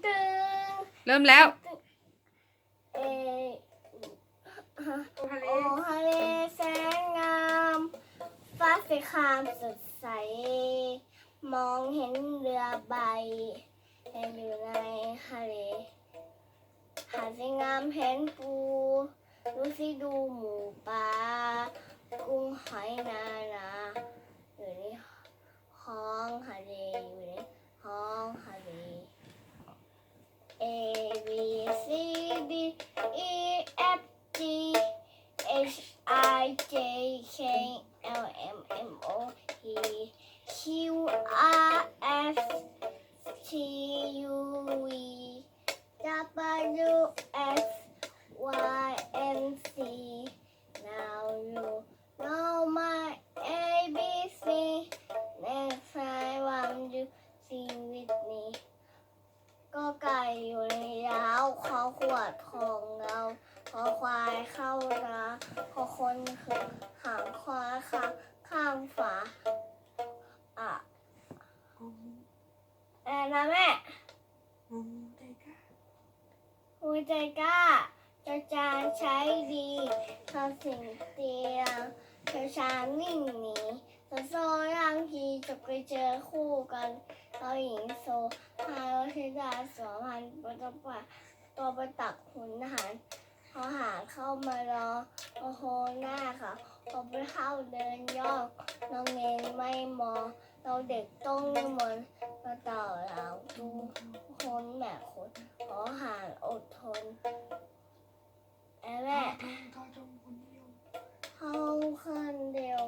ตึง เริ่มแล้ว เอโอทะเลแสนงามฟ้าสีครามสดใสมองเห็นเรือใบอยู่ในทะเลหาดสีงามเห็นปูดูสิดูหมูปลากุ้งหอยนาอยู่ในห้องทะเลอยู่ในห้องทะเล A B C D E F G H I J K L M N O P Q R S T U V W X Y and Z Now you know my ABC Next time you sing with me ก็ไก่อยู่ในยาวขอขวดของเราขอควายเข้านาขอคนคือหางควายข้างฝานะแม่หัวใจกล้าจะจานใช้ดีทำสิ่งเตียงเจ้าช้างนิ่งหนีโซ่ร่างทีจะไปเจอคู่กันเราหญิงโซพาเราใช้ดาสวมพันตัวไปตักหุนอาหารพอหาเข้ามารอโอ้โหหน้าค่ะพอไปเข้าเดินย่องน้องเงงไม่มองเราเด็กต้องนิมนต์มาต่อหลังดูคนแม่คนขอหารอดทนแม่เขาคนเดียว